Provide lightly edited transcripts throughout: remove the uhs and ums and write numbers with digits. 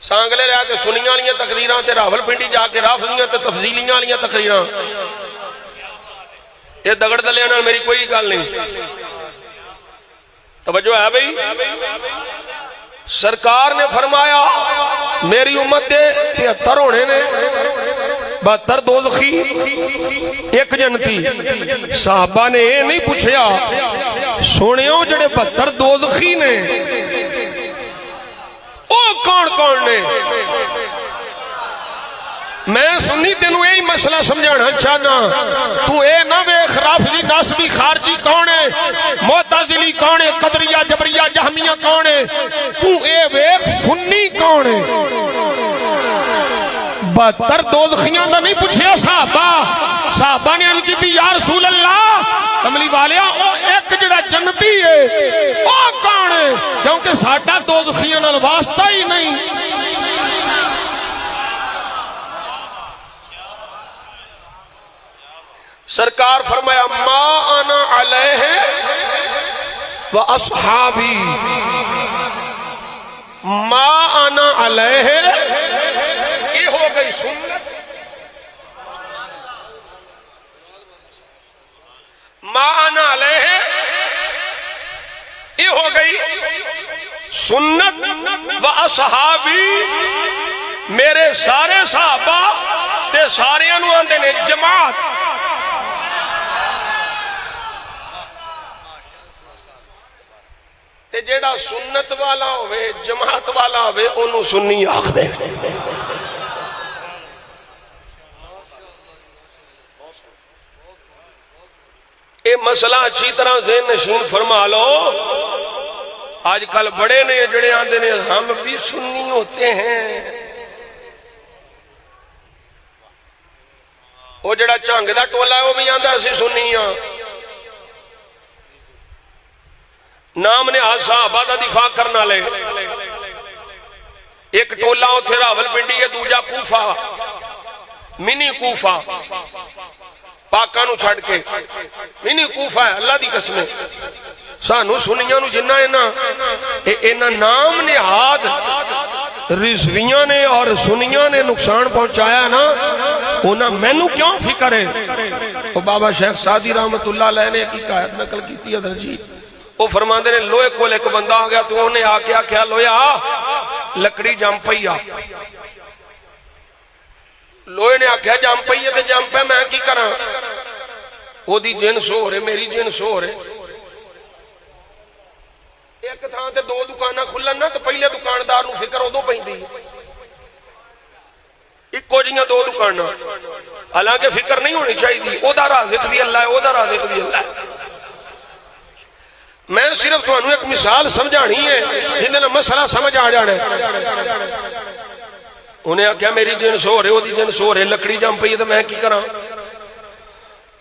سانگلے لیا تے سنیاں والیاں تقریراں تے راول پنڈی جا کے رافضیاں تے تفضیلیاں والیاں تقریراں. یہ دگڑ دلیاں نال میری کوئی گل نہیں. توجہ ہے بھئی. سرکار نے فرمایا میری امت دے 73 ہونے نے، 72 دوزخی، 1 جنتی. صحابہ نے یہ نہیں پوچھیا سنیو جڑے 72 دوزخی نے او کون کون نے؟ میں سنی تینوں یہی مسئلہ سمجھانا چاہنا. تو اے نہ ویکھ رافضی ناسبی خارجی کون ہے، معتزلی کون ہے، قدریہ جبریہ جہمیہ کون ہے. تو اے ویکھ سنی کون ہے. 72 دوزخیاں دا نہیں پوچھیا صحابہ نے عرض کی یا رسول اللہ کملی والیا او ایک جڑا جنتی ہے او کون ہے؟ کیونکہ ساڈا دوزخیاں نال واسطہ ہی نہیں. سرکار فرمایا ما انا علیہ و اصحابی، ما انا علیہ یہ ہو گئی سنت، ما انا علیہ یہ ہو گئی سنت، و اصحابی میرے سارے صحابہ تے سارے انو آندے نے جماعت. تے جیڑا سنت والا ہوئے جماعت والا ہوئے انہوں سنی آخ دے. اے مسئلہ اچھی طرح ذہن نشین فرما لو. آج کل بڑے نے جڑے آندے نے ہم بھی سنی ہوتے ہیں. وہ جڑا چانگ دا ٹولا ہے وہ بھی آندہ اسی سنی ہاں. نام نے صحابہ دا دفاع کرنا لے. ایک ٹولا اتھے راول پنڈی ہے، دوجا کوفہ، منی کوفہ، پاکاں نو چھڑ کے منی کوفہ ہے. اللہ دی قسم سانو سنیاں نو جنہ ہے نا اینا نام نہاد رضویاں نے اور سنیاں نے نقصان پہنچایا نا انہاں مینوں کیوں فکر ہے. وہ بابا شیخ سعدی رحمت اللہ علیہ نے ایک حکایت نقل کیتی ہے جی. وہ فرماندے نے لوہے کول ایک بندہ آ گیا تو انہیں آ کے آکھیا لوہیا لکڑی جم پئی آ. لوہے نے آکھیا جم پئی ہے تے جم پہ میں کی کراں؟ وہ دی جنس ہو رہے میری جنس ہو رہے. ایک تھاں تے 2 دکاناں کھلن نا تو پہلے دکاندار نو فکر ادو پیندی اکو جیاں 2 دکاناں، حالانکہ فکر نہیں ہونی چاہیے. او دا رازق بھی اللہ ہے، او دا رازق بھی اللہ ہے. میں صرف تمہیں ایک مثال سمجھانی ہے جن نے مسئلہ سمجھ آ جانا ہے. انہیں آکھیا میری جنس ہو رہے، وہ دی جنس ہو رہے، لکڑی جم پئی تو میں کی کراں؟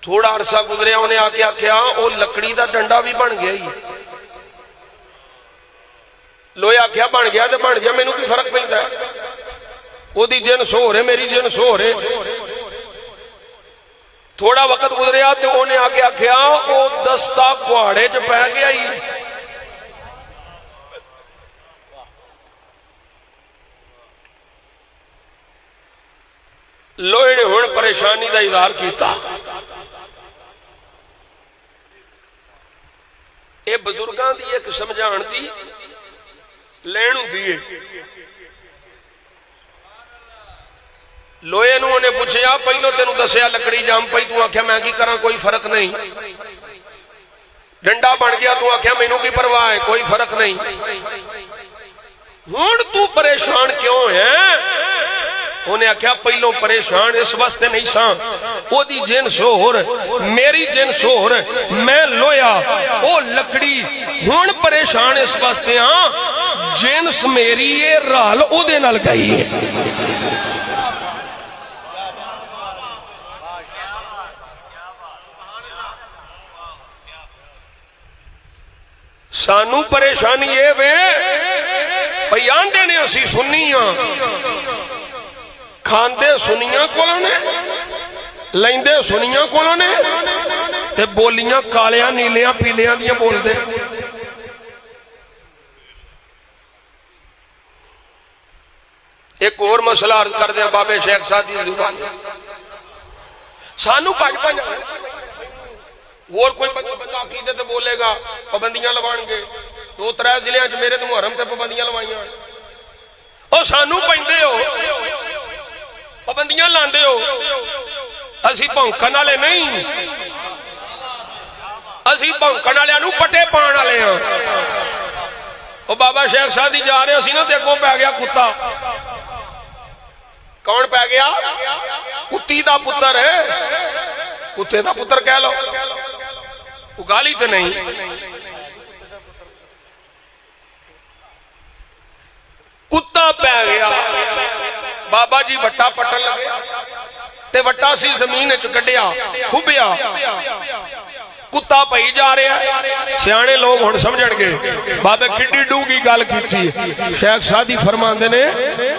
تھوڑا عرصہ گزریا انہیں آکے آکھیا وہ لکڑی دا ڈنڈا بھی بن گیا ہی. لوہے آکھیا بن گیا تو بن گیا، مینوں کی فرق پیندا ہے؟ وہ دی جنس ہو رہے میری جنس ہو رہے. تھوڑا وقت گزریا تو انہیں آگے آکھیا وہ دستا کواڑے چ پہ گیا ہی. لوہے نے ہن پریشانی دا اظہار کیتا. اے بزرگاں دی ایک سمجھان دی لین ہوندی ہے. لوہے نو انہیں پوچھیا پہلو تینوں دسیا لکڑی جام پئی تو آکھیا میں کی کراں کوئی فرق نہیں. ڈنڈا بن گیا تو آکھیا مینوں کی پرواہ ہے کوئی فرق نہیں. ہن تو پریشان کیوں ہے؟ انہیں آکھیا پہلو پریشان اس واسطے نہیں سا او دی جنس ہور میری جنس ہور میں لویا او لکڑی. ہن پریشان اس واسطے ہاں جنس میری ہے رال او دے نال گئی ہے. سانو پریشانی یہ وے بھئی آندے نے اسی سنیاں کھاندے سنیاں کولوں نے لیندے سنیاں کولوں نے تے بولیاں کالیاں نیلیاں پیلیاں دیاں بول دے. ایک اور مسئلہ عرض کر دیں بابے شیخ سادی زبان سانو پاج اور کوئی بندہ عقیدے تے بولے گا پابندیاں لوان گے 2-3 ضلع چ میرے تے محرم تے پابندیاں لوائیاں او سانو پیندے ہو پابندیاں لاندے ہو اسی بھونکن والے نہیں اسی بھونکن والے نو پٹے پان والے ہاں او بابا شیخ سادی جا رہے اسی نا تے اگوں پی گیا کتا کون پی گیا کتی دا پتر ہے کتے دا پتر کہہ لو وہ گالی تو نہیں کتا پی گیا بابا جی وٹا پٹن لگے تے وٹا سی زمین چ کڈیا کھبیا کتا پئی جا رہا ہے سیانے لوگ ہن سمجھن گے بابے کڈی ڈوگی گل کیتی شیخ سادی فرماندے نے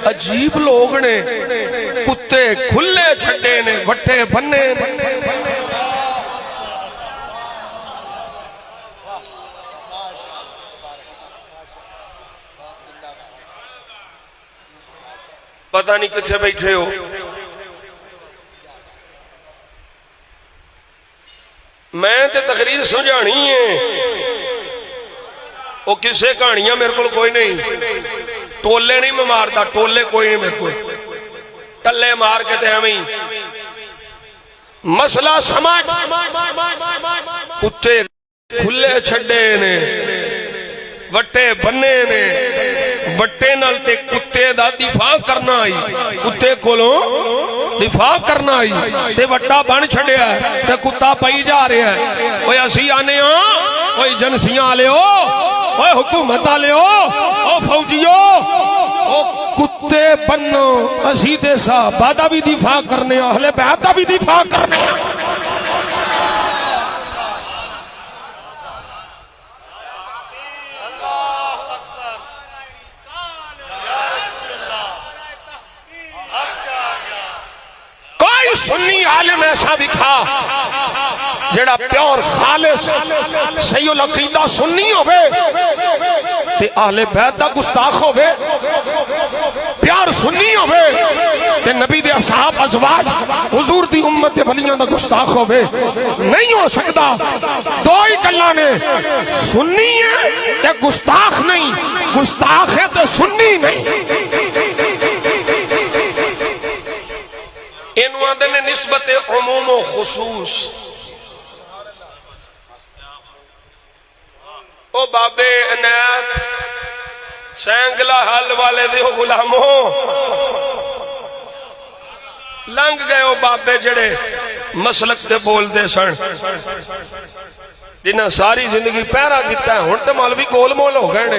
عجیب لوگ نے کتے کھلے چھڈے نے وٹے بننے پتہ نہیں کتنے بیٹھے ہو میں تے تقریر سمجھانی ہے وہ کسے کہانیاں میرے کو کوئی نہیں ٹولے نہیں میں مارتا ٹولے کوئی نہیں میرے کو ٹلے مار کے تے ہمیں مسئلہ سمجھ کتے کھلے چھڑے نے وٹے بننے نے وٹے نال تے کتے دا دفاع کرنا آئی کتے کولوں دفاع کرنا آئی تے وٹا بن چھڑیا ہے تے کتا پئی جا رہا ہے اوے اسی آنے ہاں اوے جنسیاں والے ہو اوے حکومت والے ہو او فوجیو او کتے بنو اسی تے صحابہ دا بھی دفاع کرنے اہل بیت دا بھی دفاع کرنے سنی عالم ایسا دکھا جڑا پیور خالص صحیح العقیدہ سنی ہوئے تے اہل بیت دا گستاخ ہوئے پیار سنی ہوئے تے نبی دے اصحاب ازواج حضور دی امت دے ولیاں دا گستاخ ہوئے نہیں ہو سکتا دو ہی گلاں نے سنی ہے تے گستاخ نہیں گستاخ ہے تے سنی نہیں انہوں نے نسبت عموم و خصوص او بابے عنایت سینگلہ حل والے دے غلاموں لنگ گئے او بابے جڑے مسلک تے بول دے سن جنہاں ساری زندگی پہرا دیتا ہے ہن تے مولوی گول مول ہو گئے نے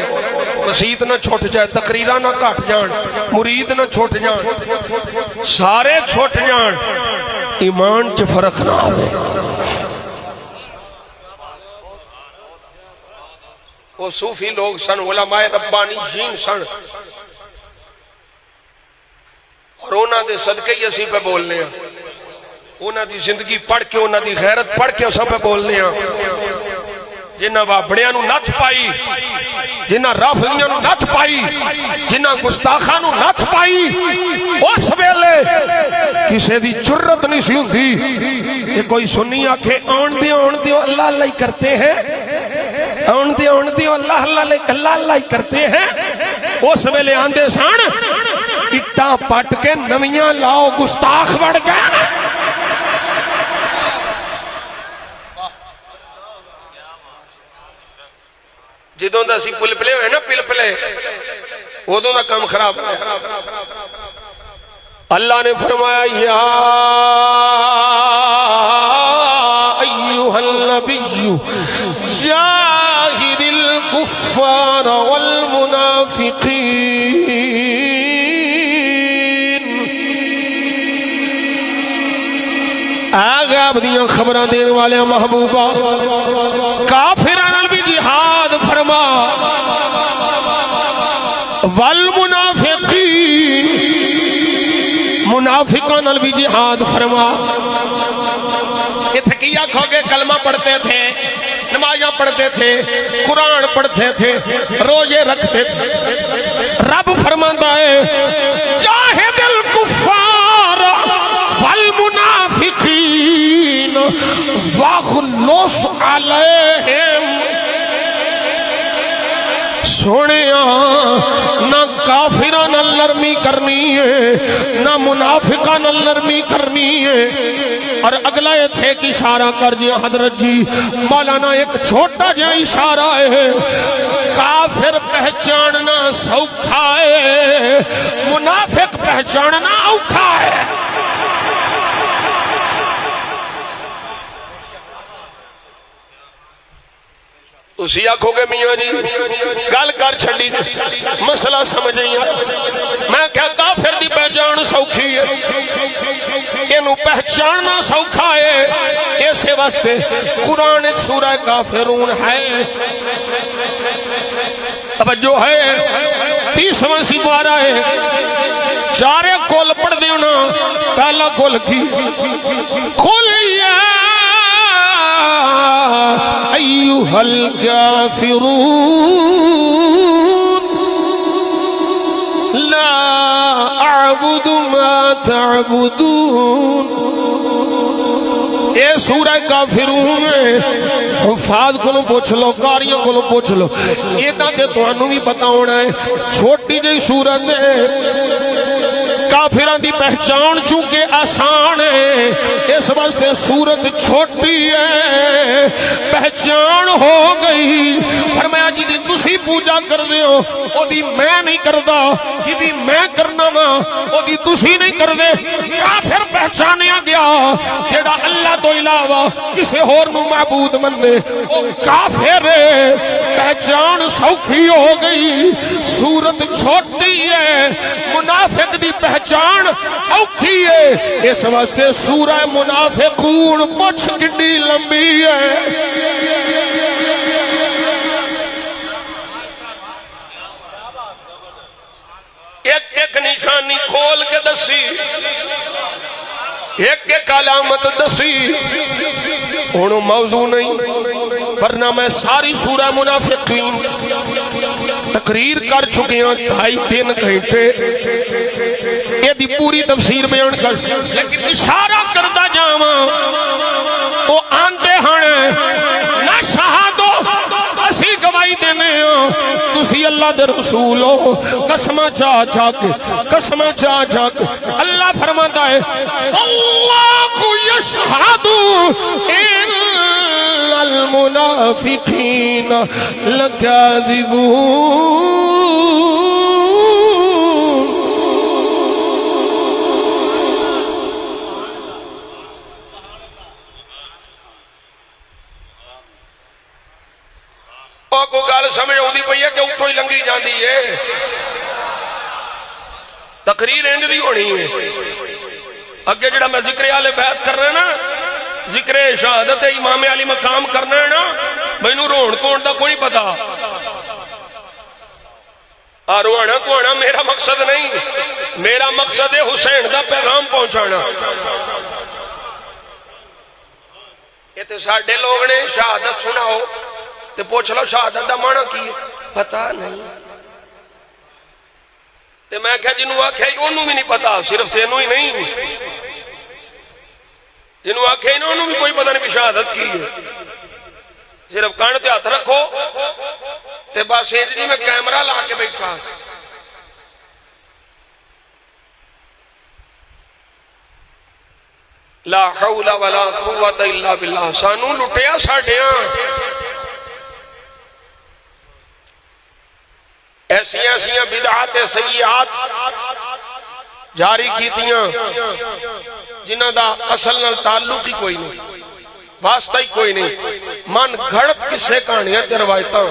مسیت نہ چھوٹ جائے تقریرہ نہ کٹ جان مرید نہ چھوٹ جان سارے چھوٹ جان ایمان چ فرق نہ آوے وہ صوفی لوگ سن علماء ربانی جین سن اور انہاں دے صدقے ہی اسی پہ بولنے ہیں انہاں دی زندگی پڑھ کے انہاں دی غیرت پڑھ کے اساں پہ بولنے ہیں جنہ وابڑیاں نو نت پائی جنہ رافضیاں نو نت پائی جنہ گستاخاں نو نت پائی اس ویلے کسے دی جرت نہیں سی ہوندی یہ کوئی سنی آکھے آن دیو اللہ اللہ ہی کرتے ہیں آن دیو اللہ اللہ ہی کرتے ہیں اس ویلے آندے سان اٹاں پٹ کے نویاں لاؤ گستاخ بڑھ گئے جدوں دا سی پلپلے ہوئے نا پلپلے ادوں دا کام خراب اللہ نے فرمایا یا ایھا النبی جاہد الکفار والمنافقین آگے آپ دیاں خبران دینے والے محبوبہ کافران بھی جہاد فرما والمنافقین منافقان بھی جہاد فرما اتھے کیا کھو گے کلمہ پڑھتے تھے نمازاں پڑھتے تھے قرآن پڑھتے تھے روزے رکھتے تھے رب فرماتا ہے علیہم سونیا نہ کافراں نال نرمی کرنی ہے نہ منافقاں نال نرمی کرنی ہے۔ اور اگلا یہ تھے کہ اشارہ کر جی حضرت جی مولانا ایک چھوٹا جہا اشارہ ہے، کافر پہچاننا سوکھا ہے منافق پہچاننا اوکھا ہے۔ اسی آنکھوں کے میاں جی گل کر چھڑی مسئلہ سمجھ نہیں، میں کیا کافر دی پہچان سوکھی ہے، اینو پہچاننا سوکھا ہے، ایسے واسطے قرآن سورہ کافرون ہے، توجہ ہے 30واں سپارہ ہے، چارے کول پڑھ دینا، پہلا کول کی قل یا ایھا الکافرون لا اعبد ما تعبدون۔ اے سورہ کافرون حفاظ کو پوچھ لو، قاریوں کو پوچھ لو، یہ تے تانوں بھی پتہ ہونا ہے، چھوٹی جہی سورت ہے، کافران دی پہچان چونکہ آسان ہے اس واسطے سورت چھوٹی ہے، پہچان ہو گئی۔ فرمایا جی دی تسی پوجا کر دیو او دی میں نہیں کردا، جی دی میں کرنا وا او دی تسی نہیں کر دے، کافر پہچانیا گیا، جیڑا اللہ تو علاوہ کسے اور نو معبود مندے او کافر ہے، پہچان سوکھی ہو گئی، سورت چھوٹی ہے، منافق دی پہچان اوکھی ہے، اس واسطے سورہ منافقون مچھ کڈی لمبی ہے۔ ایک ایک نشانی کھول کے دسی، ایک ایک علامت دسی، انہوں موضوع نہیں، ورنہ میں ساری سورہ منافقین تقریر کر چکے ہیں 2.5-3 گھنٹے، یہ دی پوری تفسیر بیان کر، لیکن اشارہ کردہ جاواں وہ آندے ہاں نہ شہادو اسی گواہی دینے ہاں، تسی اللہ دے رسول ہو، قسمہ چاہ چاہ کے، قسمہ چاہ چاہ کے اللہ فرماتا ہے اللہ یشہد ان المنافقین لکاذبون۔ کو گل سمجھ آتی پئی ہے کہ اتوں ہی لنگی جاندی ہے، تقریر انج دی ہونی ہے۔ اگے جڑا میں ذکر آل بیت کر رہا نا، ذکر شہادت امام علی مقام کرنا ہے نا، مینوں رون کون دا کوئی پتا، رونا دھونا میرا مقصد نہیں، میرا مقصد ہے حسین دا پیغام پہنچانا۔ یہ تے ساڈے لوگ نے شہادت سناؤ تے پوچھ لو شہادت دا معنی کی پتہ نہیں، تے میں کہا جنہوں آکھے انہوں بھی نہیں پتا، صرف تینوں ہی نہیں، جنہوں آکھے انہوں بھی کوئی پتہ نہیں شہادت کی ہے، صرف کان تے ہاتھ رکھو تے بس جی میں کیمرہ لا کے بیٹھا۔ لا حول ولا قوت الا باللہ، سانو لٹیا ساڈیاں ایسیاں ایسیاں بدعات سیئات جاری کیتیاں جنہ دا اصل نال تعلق ہی کوئی نہیں، واسطہ ہی کوئی نہیں، من گھڑت کسے کہانیاں تے روایتاں۔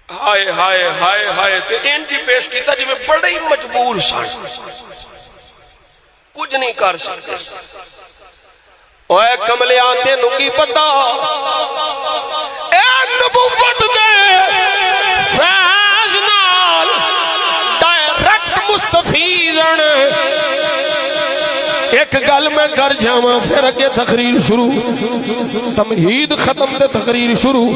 ہائے ہائے ہائے ہائے تے انجی پیش کیتا جی میں بڑے ہی مجبور سن، کچھ نہیں کر سکتے۔ اوے کملے آتے نو کی پتا اے نبوت دے فیض نال ڈائریکٹ مستفیض ایک گل گل میں کر جاواں پھر اگے تقریر شروع، تمہید ختم تے تقریر شروع۔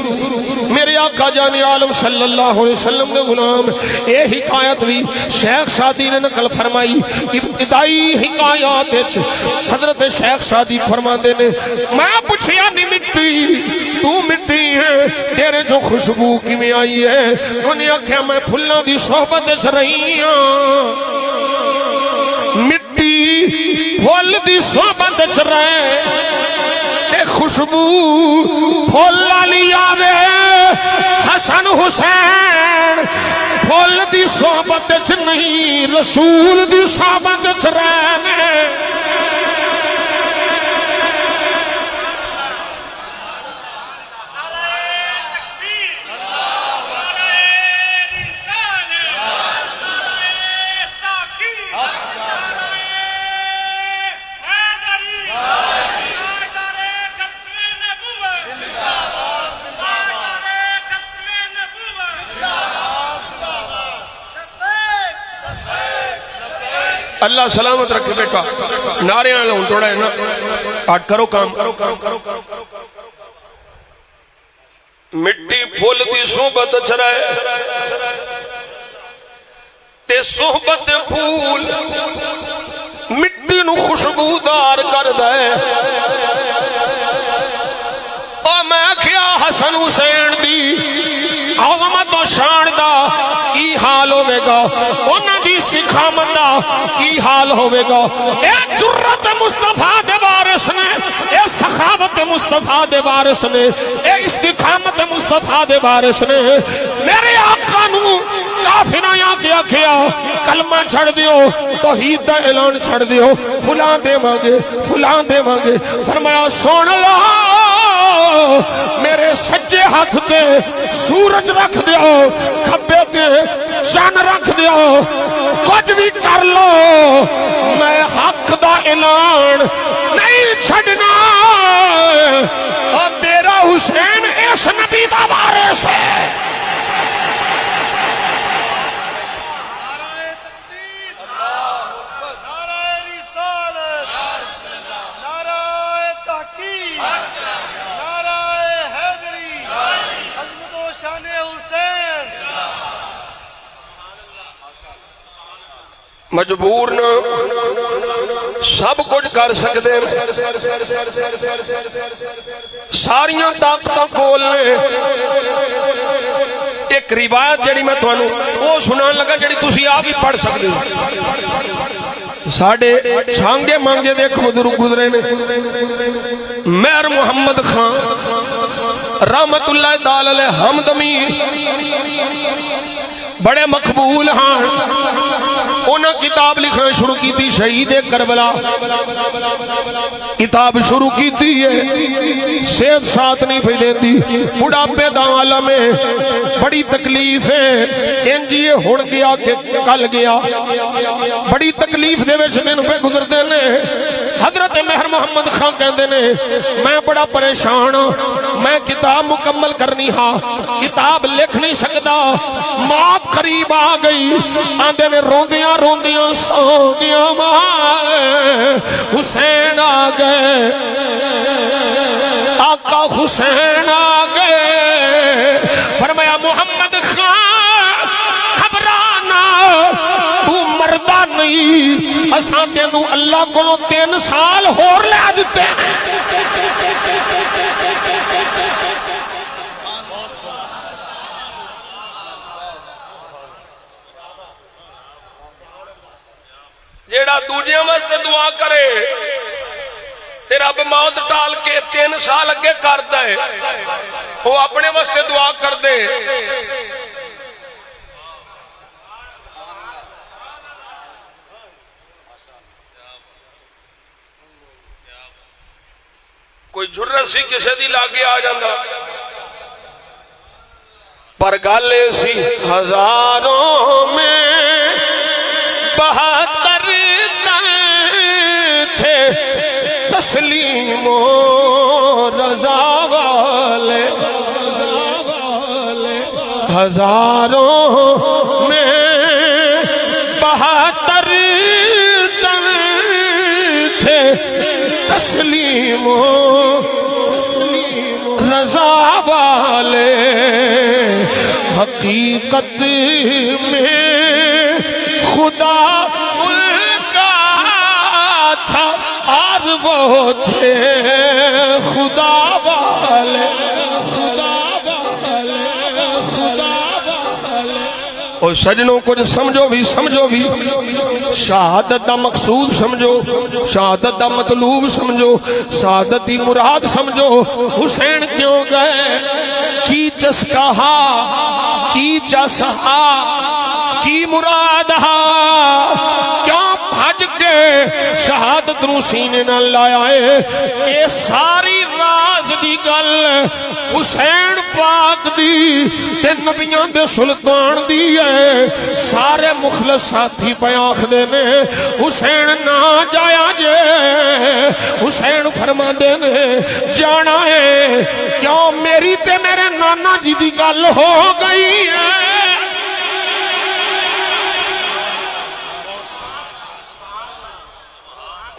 میرے آقا جان عالم صلی اللہ علیہ وسلم دے غلام اے حکایت بھی شیخ سعدی نے نقل فرمائی۔ ابتدائی حکایات وچ حضرت شیخ سعدی فرماندے نے میں پوچھیا نہیں مٹی تو مٹی ہے تیرے جو خوشبو کیویں آئی ہے؟ انہیں آکھیا میں پھلاں دی صحبت وچ رہی ہاں، مٹی پھل دی صحبت وچ رہے تے خوشبو پھل والی آوے، حسن حسین پھل دی صحبت وچ نہیں رسول دی صحبت وچ رہنے۔ اللہ سلامت رکھے بیٹا، نعرے نہ لاؤں توڑا ہے نا، آٹھ کرو کام۔ مٹی پھول دی صحبت چرائے تے صحبت پھول مٹی نو خوشبودار کر دے۔ او میں کیا حسن حسین دی عظمت و شان دا کی حال ہوئے گا، انہاں دی استقامت دا کی حال ہوئے گا۔ اے جرت مصطفیٰ دے وارث نے، اے سخاوت مصطفیٰ دے وارث نے، اے استقامت مصطفیٰ دے وارث نے میرے آقا نو کافرہ یا کیا کیا کلمہ چھڑ دیو، توحید دا اعلان چھڑ دیو، فلاں دے مانگے فلاں دے مانگے۔ فرمایا سن لو میرے سجے ہاتھ تے سورج رکھ دیو، کھبے تے چن رکھ دیو، کچھ بھی کر لو میں حق دا اعلان نہیں چھڑنا۔ اور میرا حسین اس نبی دا وارث ہے۔ مجبور نہ سب کچھ کر سکتے ہیں، ساریاں طاقتاں کول نے۔ ایک روایت جڑی میں تھانوں وہ سنان لگا جڑی تسی آپ ہی پڑھ سکتے ہو۔ ساڈے چھانگے مانگے دے ایک بزرگ گزرے نے، مہر محمد خان رحمت اللہ تعالی علیہ ہمدمی، بڑے مقبول ہاں۔ انہاں کتاب لکھنا شروع کی تھی شہید کربلا، کتاب شروع کی تھی ہے، صحت ساتھ نہیں پہ دیتی، بڑھاپے دا عالم ہے، بڑی تکلیف ہے، انجیے ہون گیا کہ کل گیا، بڑی تکلیف دے وچ میں پہ گزرتے نے۔ حضرت مہر محمد خان کہندے نے میں بڑا پریشان ہوں، میں کتاب مکمل کرنی ہاں، کتاب لکھ نہیں سکتا، موت قریب آ گئی۔ آندے میں روندیاں روندیاں سو گیا ماں، حسین آ گئے، آقا حسین آ گئے۔ فرمایا محمد خان گھبرانا، تو مردہ نہیں، اساں تینوں اللہ کو 3 سال ہور لے دیتے ہیں۔ جیڑا دوجیاں واسطے دعا کرے تے رب موت ٹال کے 3 سال اگے کر دے، وہ اپنے واسطے دعا کر دے۔ کوئی جرت سی کسے دی لاگے آ جاندہ، پر گالے سی ہزاروں میں 72 تھے تسلیم و رضا والے، ہزاروں میں 72 تھے حقیقت میں خدا ان کا تھا اور وہ تھے خدا والے اور سجنوں کچھ سمجھو بھی شہادت دا مقصود سمجھو، شہادت دا مطلوب سمجھو، شہادت دی مراد سمجھو۔ حسین کیوں گئے؟ کی چسکا کی چسہا کی مراد ہا، کیوں بھج کے شہادت نو سینے نہ لایا ہے؟ اے ساری راز دی گل حسین پاک دی تے نبیاں دے سلطان دی ہے۔ سارے مخلص ساتھی پہ آخدے نے حسین نہ جایا جے، حسین فرما دے نے جانا ہے، کیوں میری تے میرے نانا جی دی گل ہو گئی ہے۔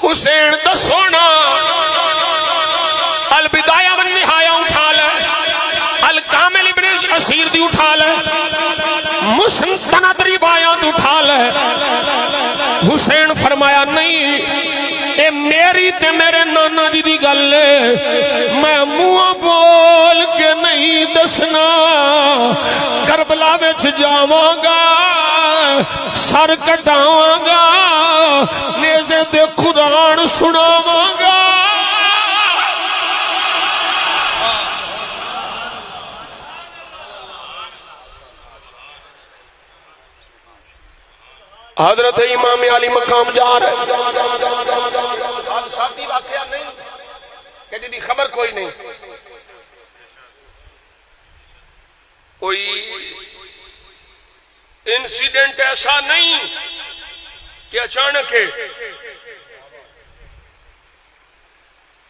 حسین دا سونا البدایہ والنہایہ اٹھا لے، الکامل ابن اسیر دی اٹھا لے، مستند روایات اٹھا لے۔ حسین فرمایا نہیں، اے میری تے میرے نانا جی دی گل ہے، میں منہ بول کے نہیں دسنا، کربلا وچ جاواں گا، سر کٹاواں گا، نیزے تے قرآن سناواں گا۔ حضرت امام علی مقام جا رہے ساتھی واقعہ نہیں کہ جدی خبر کوئی نہیں، کوئی انسیڈنٹ ایسا نہیں کہ اچانک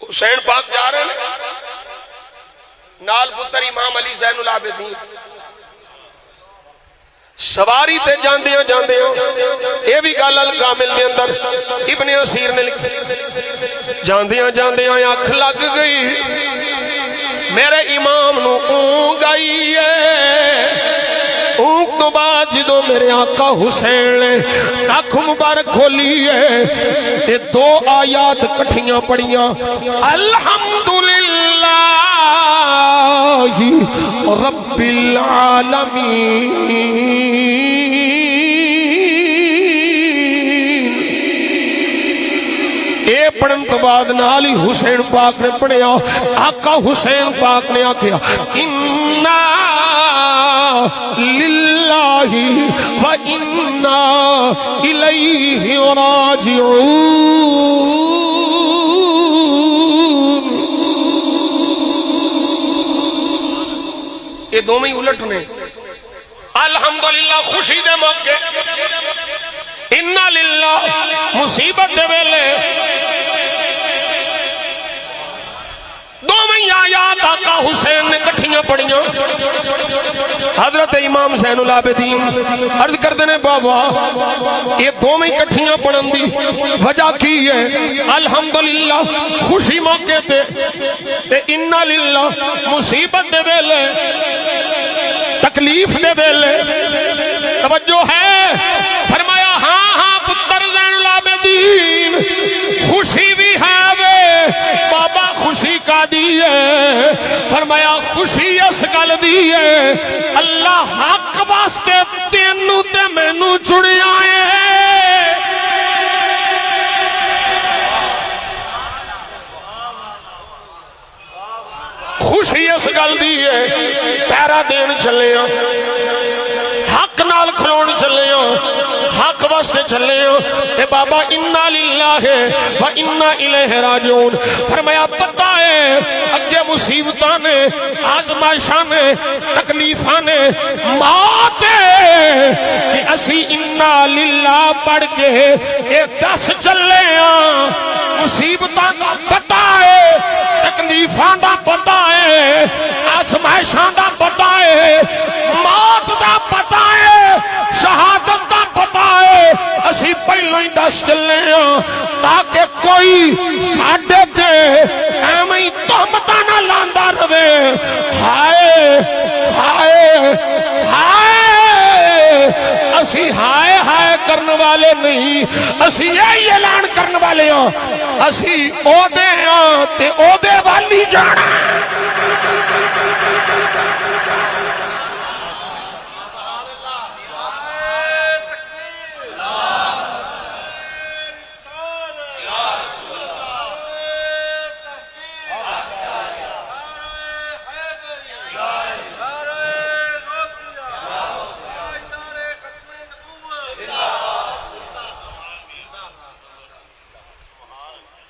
حسین پاک جا رہے ہیں، نال پتر امام علی زین العابدین سواری تے جاندیاں اے بھی گل الکامل دے اندر ابن اسیر نے لکھی، جاندیاں اکھ لگ گئی میرے امام نو اونگ آئی ہے۔ اونگ تو بعد جدو میرے آقا حسین نے اکھ مبارک کھولی ہے، یہ دو آیات کٹھیاں پڑھیاں، الحمدللہ رب العالمین، اے پڑھن تو بعد نالی حسین پاک نے پڑھیا، آقا حسین پاک نے آکھیا انا للہ و انا الیہ راجعون۔ یہ دونوں ہی الٹ نے، الحمدللہ خوشی دے موقع، انا للہ مصیبت دے ویلے، دونوں ہی آیات آقا حسین نے کٹھیاں پڑھیاں۔ حضرت امام زین العابدین عرض کردے نے بابا یہ دونوں ہی کٹھیاں پڑھن دی وجہ کی ہے؟ الحمدللہ خوشی موقع تے انا للہ مصیبت دے ویلے، تکلیف دے ویلے، توجہ ہے؟ فرمایا ہاں پتر زین العابدین خوشی بھی ہے وے بابا، خوشی کا دی ہے؟ فرمایا خوشی اس گل دی ہے اللہ حق واسطے تینوں تے مینوں چنیا ہے۔ خوشی اس گل دی ہے پیرا دین چلے ہاں، حق نال کھلون چلے ہاں، حق واسطے چلے ہاں، اے بابا انا للہ و انا الیہ راجعون۔ فرمایا پتہ ہے اگے مصیبتاں نے، آزمائشاں نے، تکلیفاں نے، موت ہے کہ اسی انا للہ پڑھ کے اے دس چلے ہاں۔ مصیبتاں دا پتہ ہے، تکلیفاں دا پتہ ہے، آزمائشاں دا پتہ ہے، موت دا پتہ ہے، شہادت دا پتہ ہے، اسی پہلو ہی دس چلے ہاں تاکہ کوئی ساڈے تے ایویں ہی تہمتاں نہ لاندا رہے۔ ہائے ہائے ہائے اسی ہائے ہائے کرنے والے نہیں، اسی یہی اعلان کرنے والے ہوں، اسی عہدے ہاں تے عہدے والی جانا۔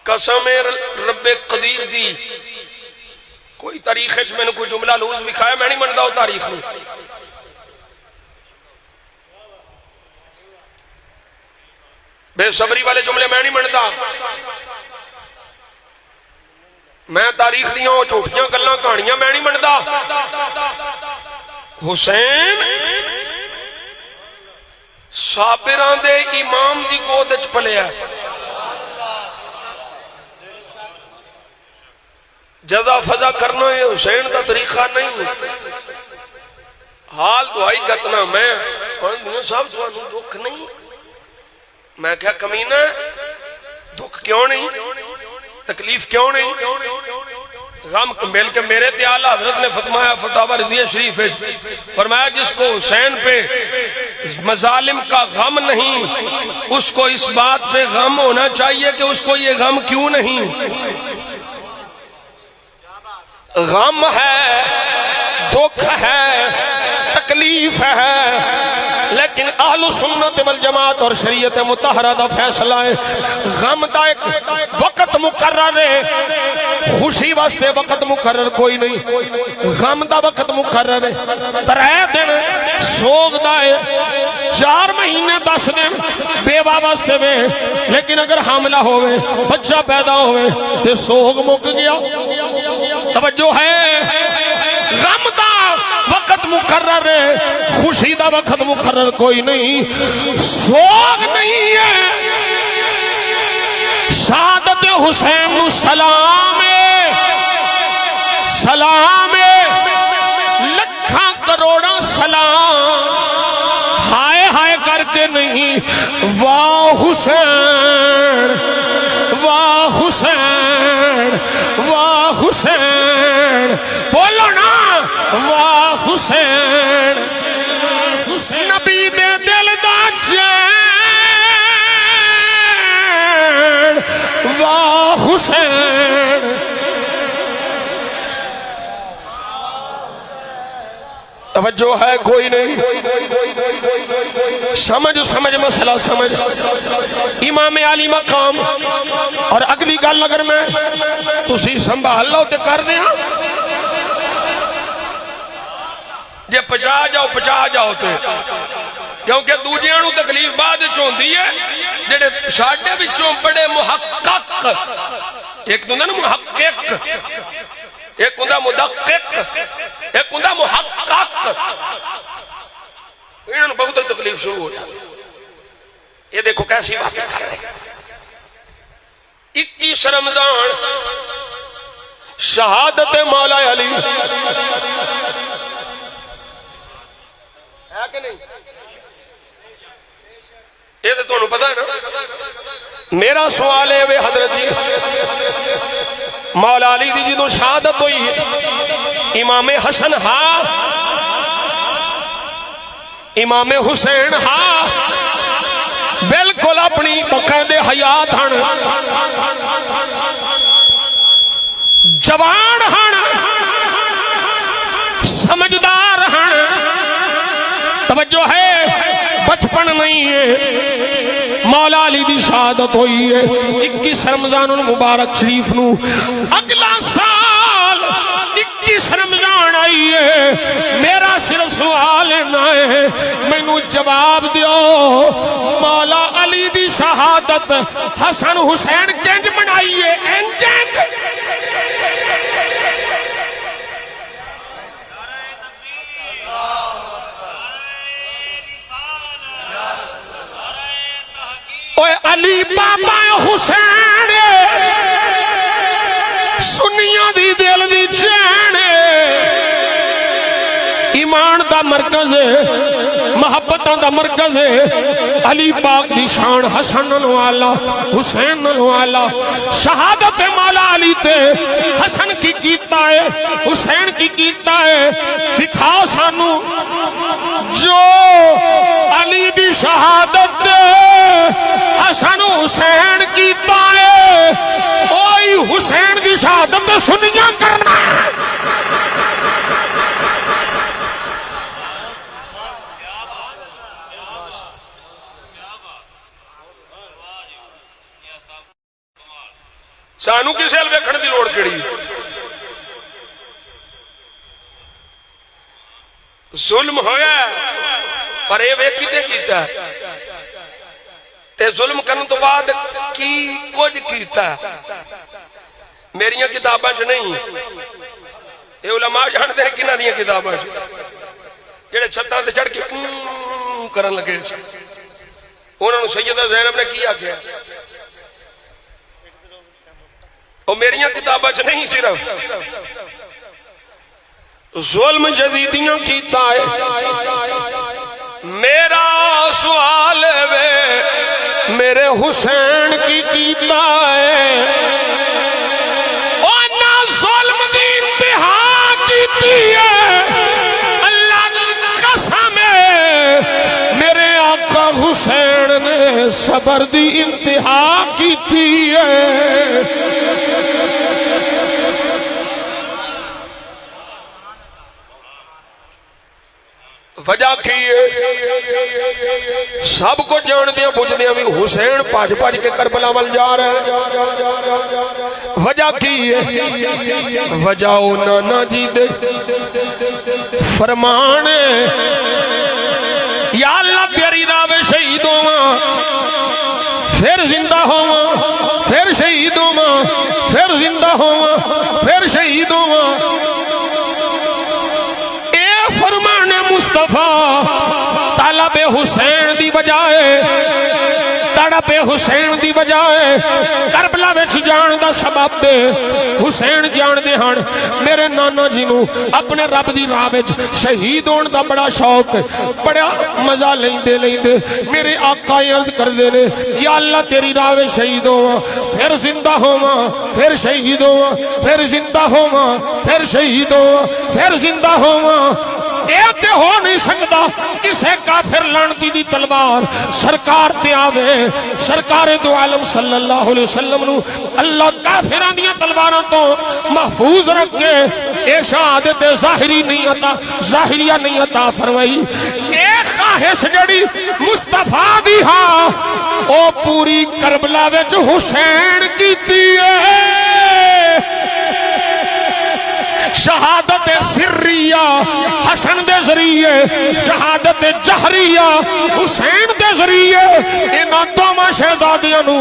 قسم رب قدیر دی کوئی تاریخ میں نے کوئی جملہ لوز لکھایا، میں نہیں منتا وہ تاریخ نو، بے صبری والے جملے میں نہیں منتا، میں تاریخ دیاں وہ چھوٹیاں گلاں کہانیاں میں نہیں منتا۔ حسین صابراں دے امام دی گود وچ پلیا، جزا فضا کرنا ہے حسین دا طریقہ نہیں، حال دعائی گتنا میں میاں صاحب تھانوں دکھ نہیں، میں کہا کمینہ دکھ کیوں نہیں، تکلیف کیوں نہیں، غم مل کے میرے تے اعلیٰ حضرت نے فتمایا فتاوی رضیہ شریف ہے، فرمایا جس کو حسین پہ مظالم کا غم نہیں اس کو اس بات پہ غم ہونا چاہیے کہ اس کو یہ غم کیوں نہیں۔ غم ہے، دکھ ہے، تکلیف ہے، لیکن اہل سنت والجماعت اور شریعت مطہرہ دا فیصلہ ہے غم دا ایک وقت مقرر ہے، خوشی واسطے وقت مقرر کوئی نہیں، غم دا وقت مقرر ہے، 3 دن سوگ دا ہے، 4 مہینے 10 دن بیوہ واسطے میں، لیکن اگر حاملہ ہوئے بچہ پیدا ہوئے تو سوگ مک گیا۔ توجہ ہے، غم دا وقت مقرر ہے، خوشی دا وقت مقرر کوئی نہیں، سوگ نہیں ہے۔ شہادت حسین نو سلام ہے، سلام ہے، لکھاں کروڑاں سلام، ہائے ہائے کر کے نہیں، واہ حسین، واہ حسین، واہ حسین، بولو نا واہ حسین، نبی دے دل دا چین، واہ حسین۔ توجہ ہے کوئی نہیں، سمجھ مسئلہ سمجھ، امام علی مقام۔ اور اگلی گل اگر میں تسی سنبھال لو تے کر دیا، جے پچا جاؤ تے، کیونکہ دوجیاں نو تکلیف بعد وچ ہوندی ہے، جڑے ساڈے وچوں بڑے محقق، ایک ہوندا نا محقق، ایک ہوندا مدقق، ایک ہوندا محقق، انہاں نو بہت تکلیف شروع ہو جاتی۔ یہ دیکھو کیسی باتیں کر رہے ہیں۔ 21 رمضان شہادت مولا علی ہے کہ نہیں؟ یہ تو تمہیں پتا ہے نا۔ میرا سوال ہے وے حضرت جی، مولا علی دی جدوں شہادت ہوئی، امام حسن ہاں، امام حسین ہاں، بالکل اپنی باقاعدہ حیات ہن، جوان ہن، سمجھدار ہن، توجہ ہے، بچپن نہیں ہے۔ مولا علی دی شہادت ہوئی ہے 21 رمضان المبارک شریف نو، اگلا سال 21 رمضان آئی ہے۔ میرا صرف سوال ہے، مینوں جواب دیو، مولا علی دی شہادت حسن حسین کنج منائی ہے؟ انجنگ اوے علی بابا حسین سنیاں دی دل دی چین، ایمان دا مرکز، محبتاں دا مرکز ہے علی پاک دی شان حسن والا حسین والا شہادت مولا علی تے حسن کی کیتا ہے حسین کی کیتا ہے دکھا سانو جو علی دی شہادت حسن حسین کیتا ہے اوہی حسین دی شہادت سنیاں کرنا سانو کسے ال ویکھن دی لوڑ کیڑی ظلم ہویا پر اے ویکھی تے کیتا تے ظلم کرن تو بعد کی کچھ کیتا میریاں کتاباں چ نہیں اے علماء جاندے نے کنہاں دیاں کتاباں چ جڑے چھتاں تے چڑھ کے کرن لگے انہاں نوں سیدہ زینب نے کی آکھیا اور میریاں کتاباں چ نہیں صرف ظلم جزیدیاں کیتا ہے میرا سوال وے میرے حسین کی کیتا ہے اور نہ ظلم دی انتہا کیتی ہے اللہ کی قسم ہے میرے آقا حسین نے صبر دی انتہا کیتی ہے وجہ کی سب کو جان دیا بجھ دیا بھی حسین پاج پاج کے کربلا مل جا رہے ہیں وجہ کی وجہ نانا جی دے فرمان یا اللہ تیری راہ شہید ہوں پھر زندہ ہوں پھر شہید ہوں پھر زندہ ہوں پھر شہید ہوں مصطفیٰ طلب حسین دی بجائے طلب حسین دی بجائے کربلا وچ جان دا سبب دے حسین جان دے ہن میرے نانا جی نو اپنے رب دی راہ وچ شہید ہون دا بڑا شوق بڑا مزہ لیندے لیندے میرے آقا عرض کردے نے یا اللہ تیری راہ وچ شہید ہوواں پھر زندہ ہوواں پھر شہید ہوواں پھر زندہ ہوواں پھر شہید ہوواں پھر زندہ ہوواں اے تے ہو نہیں سکتا کسے کافر لعنتی دی تلوار سرکار تے آوے سرکار دو عالم صلی اللہ علیہ وسلم نو اللہ کافران دیا تلواراں تو محفوظ رکھے اے شہادت ظاہری نہیں عطا ظاہریہ نہیں عطا فرمائی اے خواہش جڑی مصطفیٰ دی ہاں او پوری کربلا وچ حسین کیتی ہے شہادت سریہ حسن دے ذریعے شہادت جہریہ حسین دے ذریعے انہاں دوواں شہزادیاں نو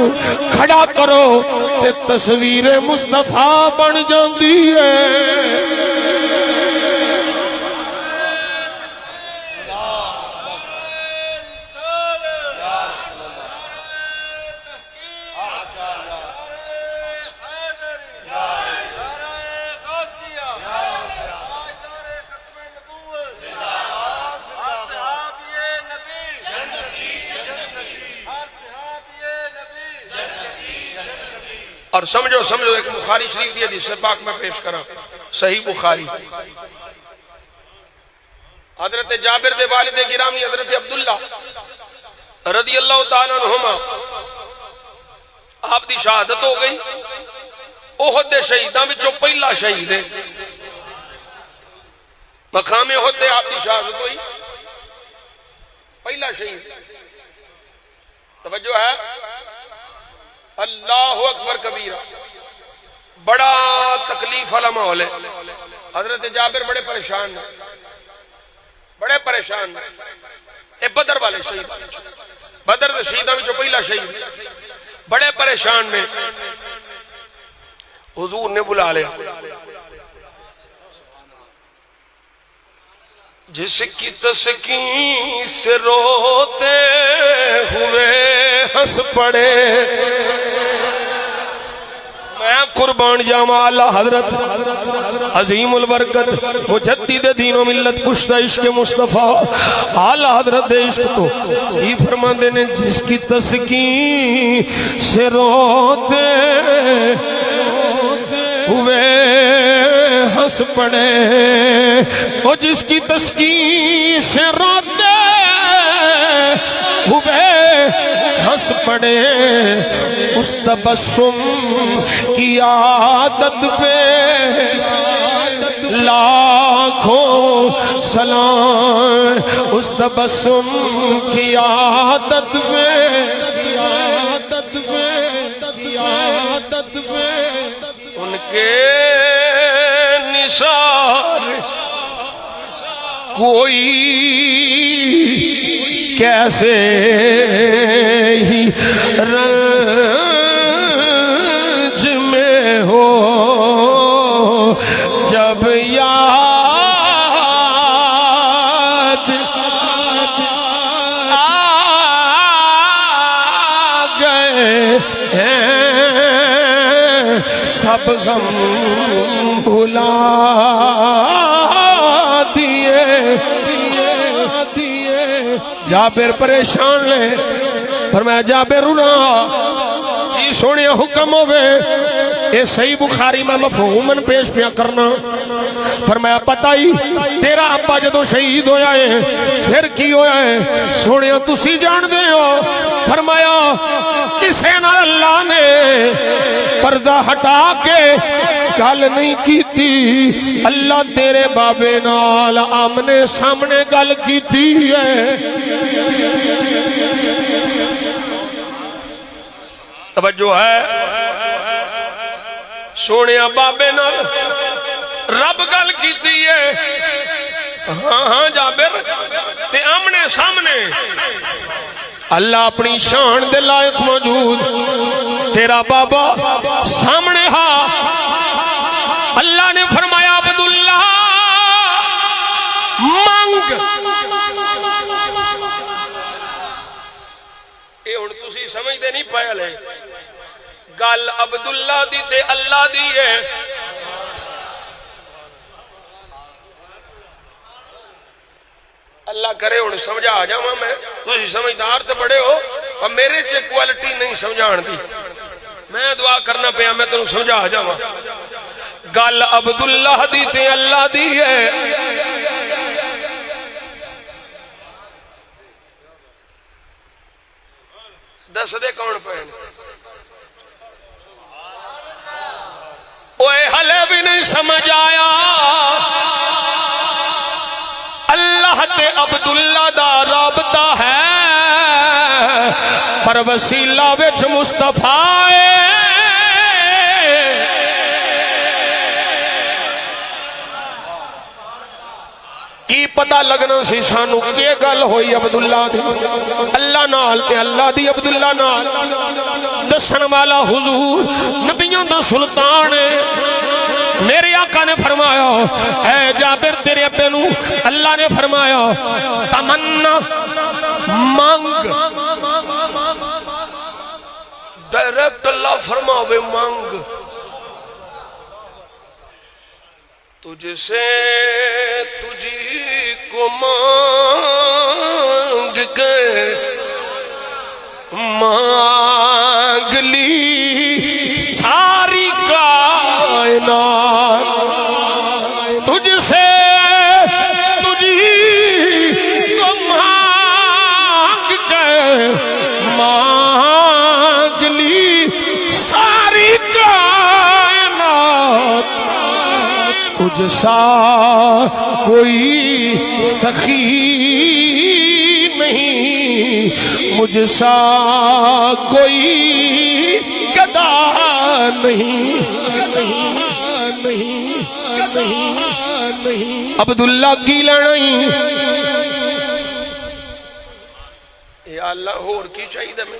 کھڑا کرو تے تصویر مصطفیٰ بن جاندی ہے اور سمجھو ایک بخاری شریف دی حدیث پاک میں پیش کرا صحیح بخاری حضرت جابر دے والد گرامی حضرت عبداللہ رضی اللہ تعالیٰ عنہما آپ دی شہادت ہو گئی احد دے شہیداں وچوں پہلا شہید ہے مقام احد دے آپ دی شہادت ہوئی پہلا شہید توجہ ہے اللہ اکبر کبیرہ بڑا تکلیف والا ماحول ہے حضرت جابر بڑے پریشان اے بدر والے شہید بدر دے شہیداں وچوں پہلا شہید بڑے پریشان نے حضور نے بلا لیا جس کی تسکین سے روتے ہوئے ہنس پڑے میں قربان جاواں اللہ حضرت عظیم البرکت مجدد دین و ملت کشتہ عشق مصطفیٰ اعلی حضرت عشق تو یہ فرماندے نے جس کی تسکین سے روتے ہوئے ہنس پڑے اور جس کی تسکین سے روتے ہوئے ہنس پڑے اس تبسم کی عادت پہ لاکھوں سلام اس تبسم کی عادت پہ ان کے نثار کوئی کیسے ہی رنج میں ہو جب یاد آ گئے ہیں سب غم بھلا جابر پریشان لے فرمایا جابر رونا جی سونے حکم ہوئے اے صحیح بخاری میں مفہومن پیش پیا کرنا فرمایا پتہ ہی تیرا ابا جدو شہید ہویا ہے پھر کی ہویا ہے سونے تسی جان دے ہو فرمایا کسے نہ اللہ نے پردہ ہٹا کے گل نہیں کیتی اللہ تیرے بابے نال آمنے سامنے گل کیتی ہے توجہ ہے سونے بابے نال رب گل کیتی ہے ہاں جابر تے آمنے سامنے اللہ اپنی شان دے لائق موجود تیرا بابا سامنے ہا اللہ نے فرمایا عبداللہ مانگ اے ہن تسی سمجھدے نہیں پائے لے گل عبداللہ دی تے اللہ دی ہے اللہ کرے ہن سمجھا جاواں میں تسی سمجھدار تے بڑے ہو اور میرے چ کوالٹی نہیں سمجھان دی میں دعا کرنا پیا میں تینوں سمجھا جاواں گل عبداللہ دی تے اللہ دی ہے دس دے کون پہ اوے ہلے بھی نہیں سمجھ آیا اللہ تے عبداللہ دا رابطہ ہے پر وسیلہ وچ مصطفیٰ کی پتہ لگنا سی سانو کے گل ہوئی عبداللہ دی اللہ نال تے اللہ دی عبداللہ نال دسن والا حضور نبیوں دا سلطان ہے میرے آقا نے فرمایا اے جابر تیرے ابے نو اللہ نے فرمایا تمنا مانگ ڈائریکٹ اللہ فرماوے مانگ تجھ سے تجھی کو مانگ کے مانگ لی ساری کائنات تجھ سے تجھی کو مانگ کے مانگ لی ساری کائنات تجھ سا کوئی سخی نہیں مجھ سا کوئی گدا نہیں عبداللہ کی لڑائی یا اللہ ہور کی چاہیے میں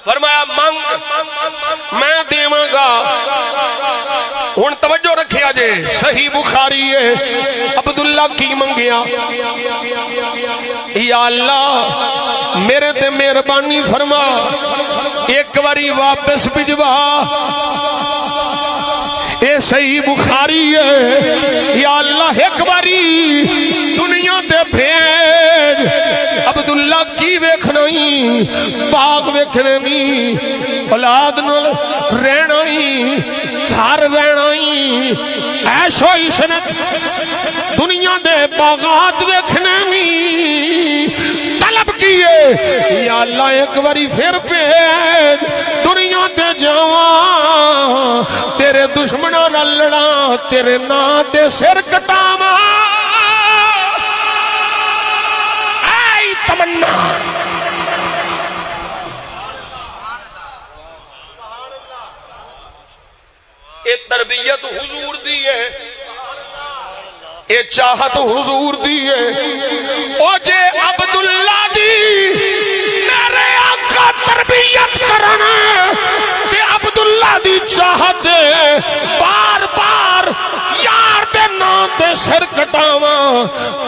فرمایا مانگ میں دیواں گا ہن توجہ رکھیا جے صحیح بخاری ہے عبداللہ کی منگیا یا اللہ میرے تے مہربانی فرما ایک واری واپس بھجوا اے صحیح بخاری ہے یا اللہ ایک باری دنیا تے بھیج عبداللہ کی ویکھنائی باغ ویکھنائی اولاد نال رہنائی گھر رہنائی عیش و عشرت دنیا دے باغات ویکھنائی طلب کیے یا اللہ ایک باری پھر بھیج دنیا تے جاواں تیرے دشمنوں نال لڑاں تیرے ناں تے سر کٹاواں اے تمنا اے تربیت حضور دی ہے، اے چاہت حضور دی ہے او جے عبداللہ دی میرے آقا تربیت کرنا تے عبداللہ دی چاہت بار بار یار دے نام تے سر کٹاواں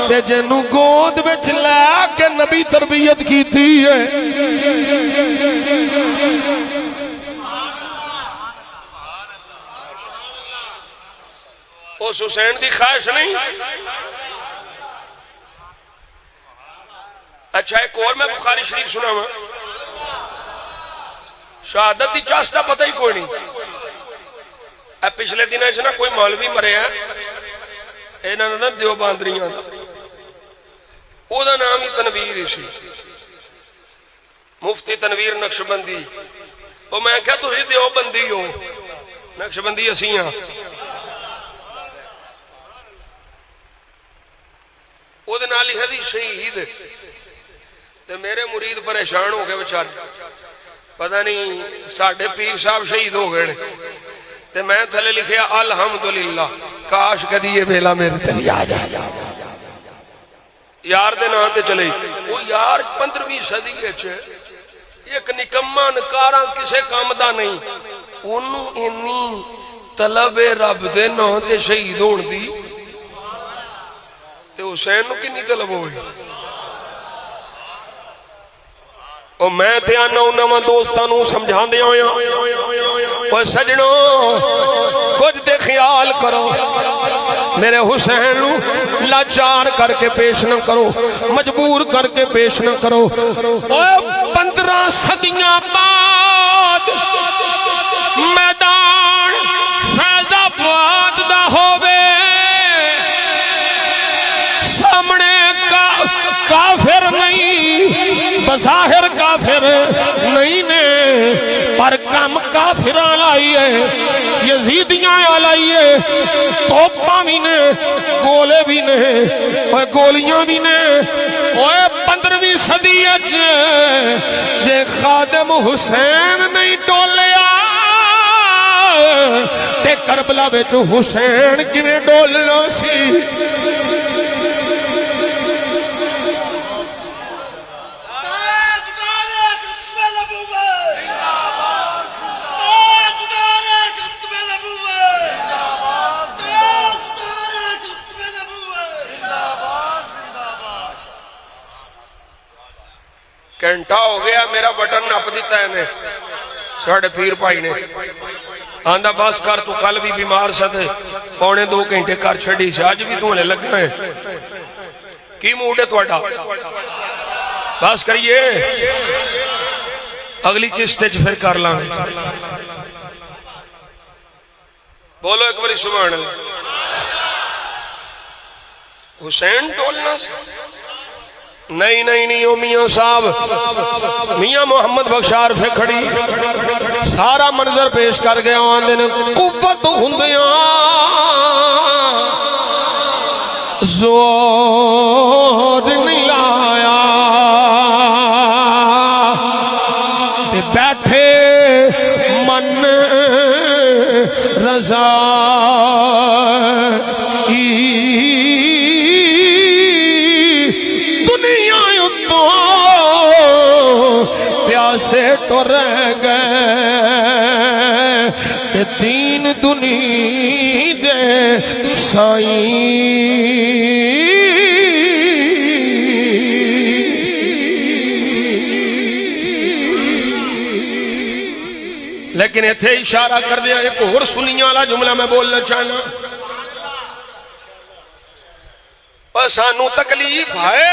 تے جنوں گود وچ لے کے نبی تربیت کیتی ہے اس حسین دی خواہش نہیں۔ اچھا ایک اور میں بخاری شریف سنا ہوا، شہادت دی چاس دا پتہ ہی کوئی نہیں۔ اے پچھلے دن ایسے نا کوئی مولوی مرے ہیں اینا نا دیو باندریاں دا او دا نام ہی تنویر اسی مفتی تنویر نقشبندی، تو میں کہا تو ہی دیو بندی ہو نقشبندی اسیاں او دے نال لکھا دی شہید تے میرے مرید پریشان ہو گئے بیچارے پتہ نہیں ساڈے پیر صاحب شہید ہو گئے تے میں تھلے لکھیا الحمدللہ کاش کدی یہ ویلا میرے تے آ جائے یار دے نام تے چلے وہ یار 15ویں صدی وچ ایک نکما نکارا کسے کام دا نہیں اونوں انی طلب رب دے نام تے شہید ہون دی تے حسین نو کنی طلب ہوئی اور میں تے آنا انہاں دوستاں نو سمجھان دیا ہویا اور سجنوں کچھ دے خیال کرو میرے حسین نو لاچار کر کے پیش نہ کرو مجبور کر کے پیش نہ کرو اور 15 صدیاں بعد میدان فیض آباد دا ہووے کافر نہیں بظاہر کافر نہیں نے پر کم کافران لائیے یزیدیاں لائیے توپاں بھی نے گولے بھی نے اور گولیاں بھی نے اور 15ویں صدی جے خادم حسین نہیں ٹولیا تے کربلا وچ حسین کیویں ڈولنا سی گھنٹہ ہو گیا میرا بٹن نپ دیتا ہے ساڑھے پیر بھائی نے آندہ بس کر تو کل بھی بیمار سا تھے 2.25 گھنٹے کر چھڑی سے آج بھی تو ہونے لگ گئے کی موڈ ہے توڑا بس کریے اگلی قسط پھر کر لیں بولو ایک باری سبحان اللہ حسین ڈولنا سے نہیں نہیں نہیں میاں صاحب میاں محمد بخشار پہ کھڑی سارا منظر پیش کر گیا آندے نے قوت ہندیاں زور نہیں لایا بیٹھے من رضا سے تو رہ گئے دین دنی دے سائیں لیکن اتنے اشارہ کر دیا ایک اور سنیاں والا جملہ میں بولنا چاہنا، اور سانو تکلیف ہے،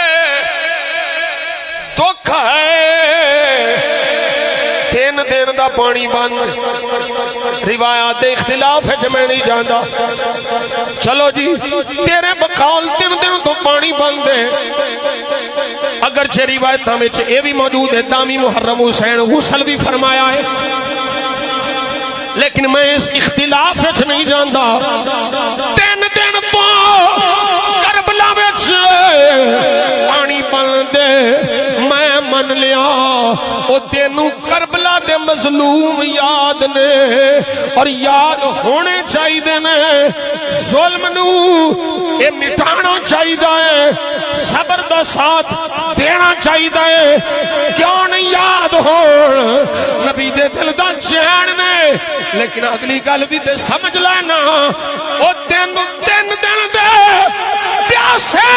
دکھ ہے، 3 دن دا پانی بند، روایات دے اختلاف ہے میں نہیں جاندا، چلو جی تیرے بقول 3 دن تو پانی بند ہے، اگرچہ روایتاں وچ یہ بھی موجود ہے تامی محرم حسین غسل بھی فرمایا ہے، لیکن میں اس اختلاف وچ نہیں جاندا، 3 دن تو کربلا وچ پانی بند میں من لیا، او تینوں کربلا دے مظلوم یاد نے اور یاد ہونے چاہیے نے، ظلم نو اے مٹانا چاہیے، صبر دا ساتھ دینا چاہیے، کیوں نہیں یاد ہو نبی دے دل دا چین نے، لیکن اگلی گل بھی تے سمجھ لینا، او 3 دن دے پیاسے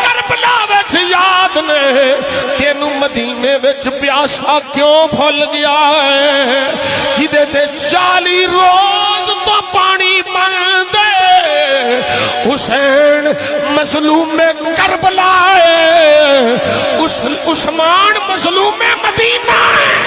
کربلا وچ یاد نے، تینوں مدینے وچ پیاسا کیوں بھول گیا ہے جدے تے 40 روز تو پانی بند ہے، حسین مظلوم کربلا ہے، عثمان مظلوم مدینہ ہے۔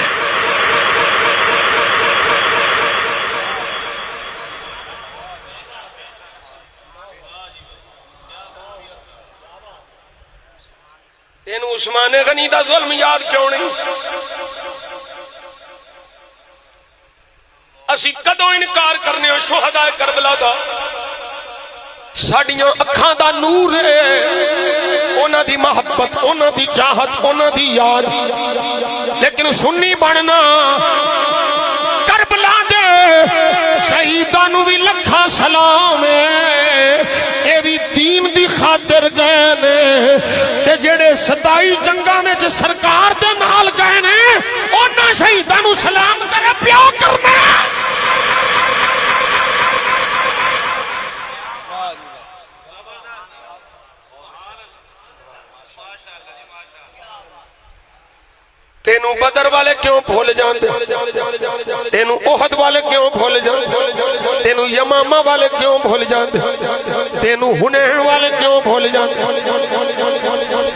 تینوں عثمان غنی دا ظلم یاد کیوں نہیں؟ اسی کدوں انکار کرنے ہو شہداء کربلا دا؟ ساڑیاں اکھاں دا نور ہے، انہاں دی محبت، انہاں دی چاہت، انہاں دی یاد، لیکن سنی بننا کربلا دے شہیداں نو بھی لکھا سلام ہے، اے بھی دین دی خاطر گئے نے، تے جڑے 27 جنگاں وچ سرکار دے نال گئے نے انہاں شہیداں نو سلام کرے پیو کرنا۔ تینوں بدر والے کیوں بھول جاندے، تینوں احد والے کیوں بھول جاندے، تینوں یمامہ والے کیوں بھول جاندے، تینوں حنین والے کیوں بھول جاندے،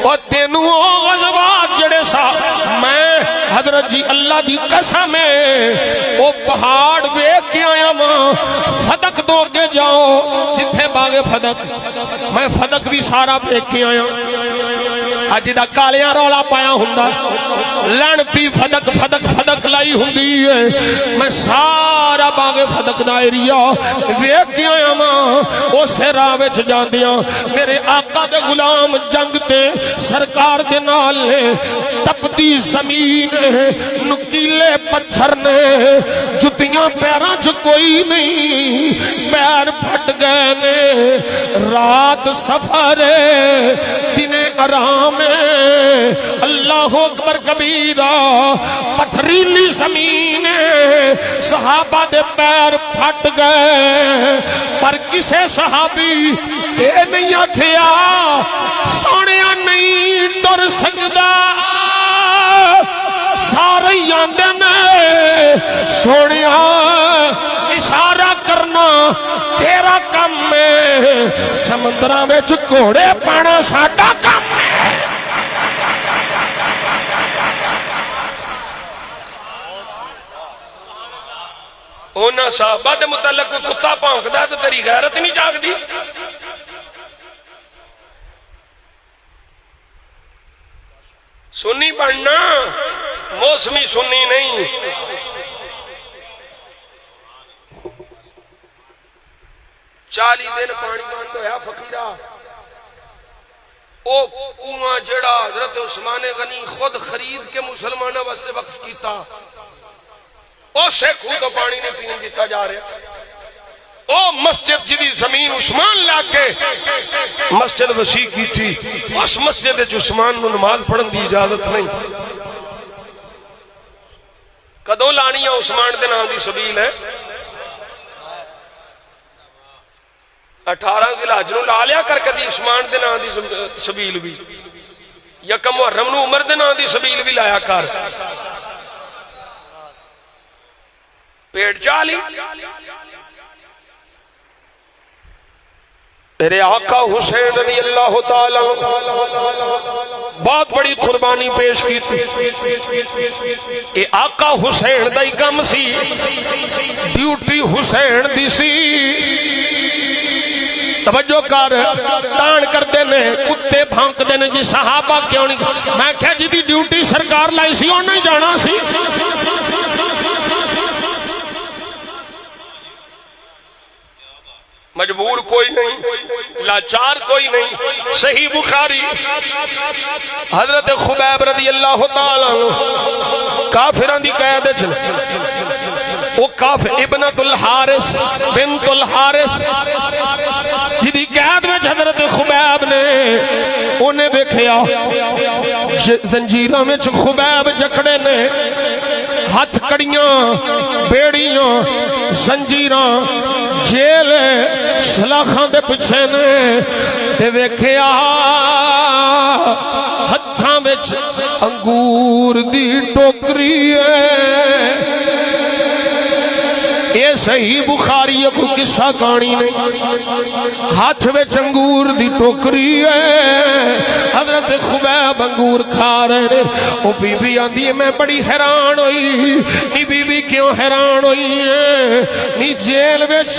اور تینوں غزوات جڑے سا میں حضرت جی اللہ دی قسم ہے وہ پہاڑ ویکھ کے آیا ماں، فدق دو کے جاؤ جتھے باغ فدق، میں فدق بھی سارا ویکھ کے آیا، اج دا کالیاں رولا پایا ہوندا، لعنتی فدق فدق فدق لائی ہوندی ہے، میں سارا باغ فدق دا ایریا ویکھ کے آیا ماں، اسے راہ وچ جاندیاں میرے آقا دے غلام جنگ تے سرکار دے نال نے، تپتی زمین نکیلے پتھر نے، جتیاں پیراں چ کوئی نہیں، پیر پھٹ گئے نے، رات سفر دن آرام، اللہ اکبر کبیرہ، پتھریلی زمین، صحابہ دے پیر پھٹ گئے، پر کسے صحابی اے نہیں آکھیا سونیا نہیں ٹر سکدا، سارے آندے نے سونیا اشارہ کرنا تیرا کم ہے، سمندراں وچ گھوڑے پانا ساڈا کم ہے۔ اونا صحابہ دے متعلق کوئی کتا پھونکدا تو تیری غیرت نہیں جاگدی؟ سنی بننا موسمی سنی نہیں، 40 دن پانی بند ہویا فقیرہ، او کنواں جڑا حضرت عثمان غنی خود خرید کے مسلمانوں واسطے وقف کیتا، اسے خود تو پانی نہیں پینے دیتا جا رہا، او مسجد جدی زمین عثمان لا کے مسجد وسیع کی تھی، اس مسجد عثمان نو نماز پڑھن دی اجازت نہیں، کدوں لانی ہے عثمان دے نام دی سبیل ہے؟ 18 ذی الحج نو لا لیا کر کدی عثمان دے نام دی سبیل بھی، یکم محرم نو عمر دے نام دی سبیل بھی لایا کر، پیٹ چالی میرے آقا حسین رضی اللہ تعالی بہت بڑی قربانی پیش کی تھی. اے آقا حسین دا ہی کم سی, ڈیوٹی حسین دی سی. توجہ کر, تان کرتے نے کتے بھونکتے نے جی صحابہ کیوں نہیں. میں کہا جی دی ڈیوٹی سرکار لائی سی اور نہیں جانا سی. مجبور کوئی نہیں, لاچار کوئی نہیں. صحیح بخاری حضرت خبیب رضی اللہ تعالی کافران دی قید چل وہ کافر ابنت الحارث بنت الحارث جدی قید میں حضرت خبیب نے انہیں دیکھیا زنجیرہ میں خبیب جکڑے نے, ہاتھ کڑیاں بیڑیاں زنجیراں جیل سلاخاں دے پچھے نے تے ویکھیا ہتھاں وچ انگور دی ٹوکری ہے. یہ صحیح بخاری کو قصہ کہانی نہیں. ہاتھ وچ انگور دی ٹوکری ہے, حضرت خبیب انگور کھا رہے ہیں. وہ بی بی آندی ہے میں بڑی حیران ہوئی. نی بی بی کیوں حیران ہوئی ہے؟ نی جیل وچ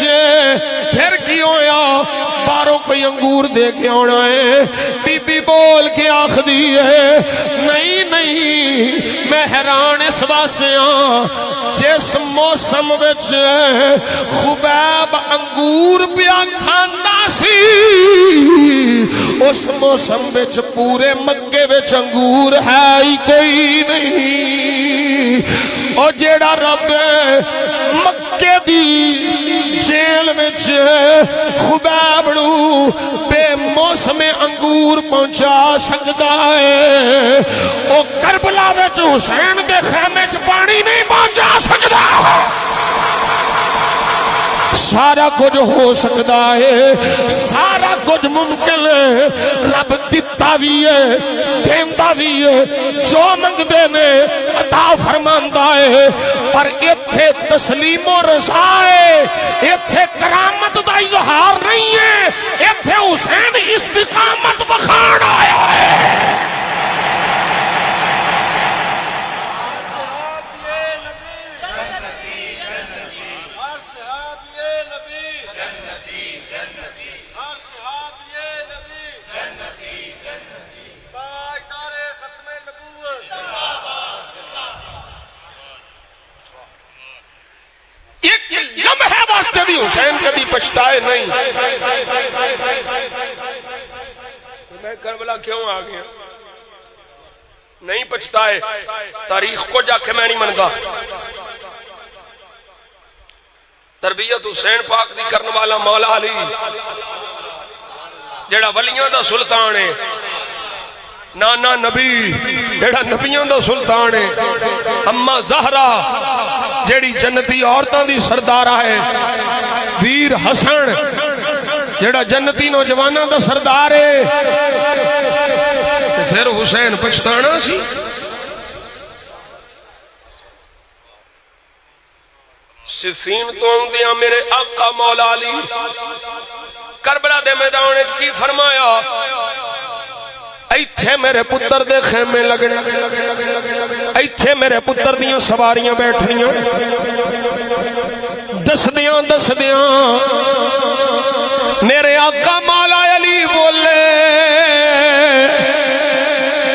پھر کی ہویا باروں کوئی انگور دے کے آنا ہے. بی بی بول کے آخ دی ہے نہیں نہیں میں حیران اس واسطے ہاں جس موسم وچ خبیب انگور پیا کھاندا سی اس موسم وچ پورے مکے وچ انگور ہے ہی کوئی نہیں. او جیڑا رب مکے دی جیل وچ خبیب نو بے موسم انگور پہنچا سکدا ہے, او کربلا وچ حسین دے خیمے چ پانی نہیں پہنچا سکدا. سارا کچھ ہو سکتا ہے, سارا کچھ ممکن ہے. رب دیتا بھی ہے دیندا بھی ہے, جو منگدے نے عطا فرماندا ہے. پر ایتھے تسلیم و رضا ہے, ایتھے کرامت دا اظہار نہیں ہے, ایتھے حسین استقامت بخان آیا ہے. حسین کبھی پچھتائے نہیں. میں کربلا کیوں آ گیا نہیں پچھتائے. تاریخ کو جا کے میں نہیں منگا. تربیت حسین پاک دی کرنے والا مولا علی جڑا ولیاں دا سلطان ہے, نانا نبی جڑا نبیاں دا سلطان ہے, اما زہرا جڑی جنتی عورتاں دی سردارہ ہے, ویر حسن جڑا جنتی نوجواناں دا سردار ہے. پھر حسین پچھتانا سی. صفین تو آندیاں میرے آقا مولا علی کربلا دے میدان وچ کی فرمایا, ایتھے میرے پتر دے خیمے لگنے, ایتھے میرے پتر دیاں سواریاں بیٹھنیاں. دسدیاں دسدیاں میرے آقا مولا علی بولے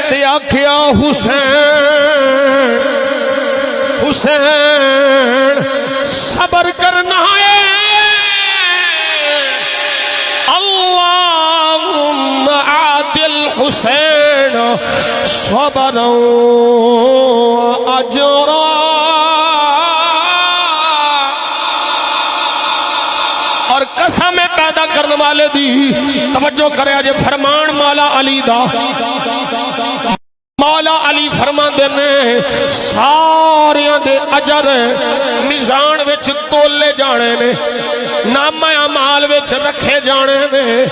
تے آکھیا حسین حسین صبر کرنا ہے. اللہم عادل حسین صبر اجرا. اور قسم پیدا کرنے والے دی توجہ کرے آج فرمان مولا علی دا. مولا علی فرماندے نے ساریاں دے اجر میزان وچ تولے جانے نے, نامہ اعمال وچ رکھے جانے نے.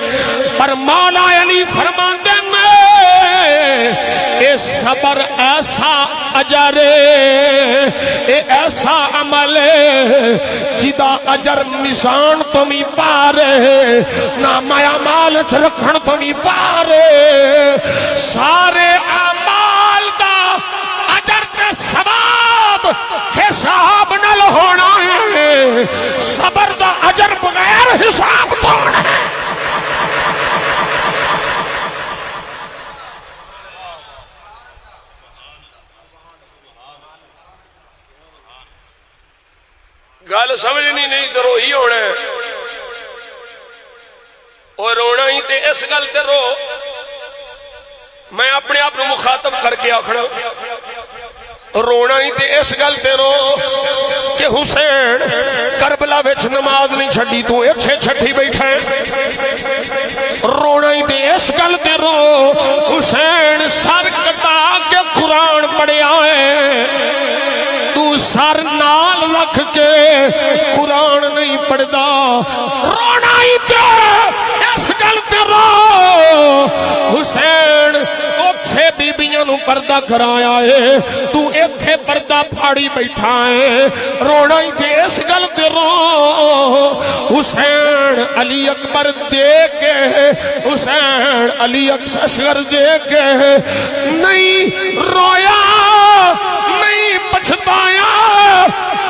پر مولا علی فرماندے نے اس صبر ایسا اجر اے ایسا عمل جدا اجر نشان تو بھی پارے نہ مایا مال چ رکھن تو بھی پارے سارے اعمال دا اجر تے ثواب حساب نال ہونا ہے صبر دا اجر بغیر حساب تو ہونا ہے گل سمجھنی نہیں تو رو ہی ہونا ہے اور رونا ہی تے اس گل تے رو میں اپنے آپ کو مخاطب کر کے آخنا رونا ہی تے اس گل تے رو کہ حسین کربلا وچ نماز نہیں چھڈی تو اچھے چھٹی بیٹھا ہے رونا ہی تے اس گل تے رو حسین سر کٹا کے قرآن پڑھیا ہے تو سر نال رکھ کے قرآن نہیں پڑھدا رونا ہی تے اس گل تے رو حسین اوتھے بیبیاں نو پردہ کرایا ہے تو ایتھے پردہ پھاڑی بیٹھا ہے رونا ہی تے اس گل تے رو حسین علی اکبر دے کے حسین علی اصغر دے کے نہیں رویا نہیں پچھتایا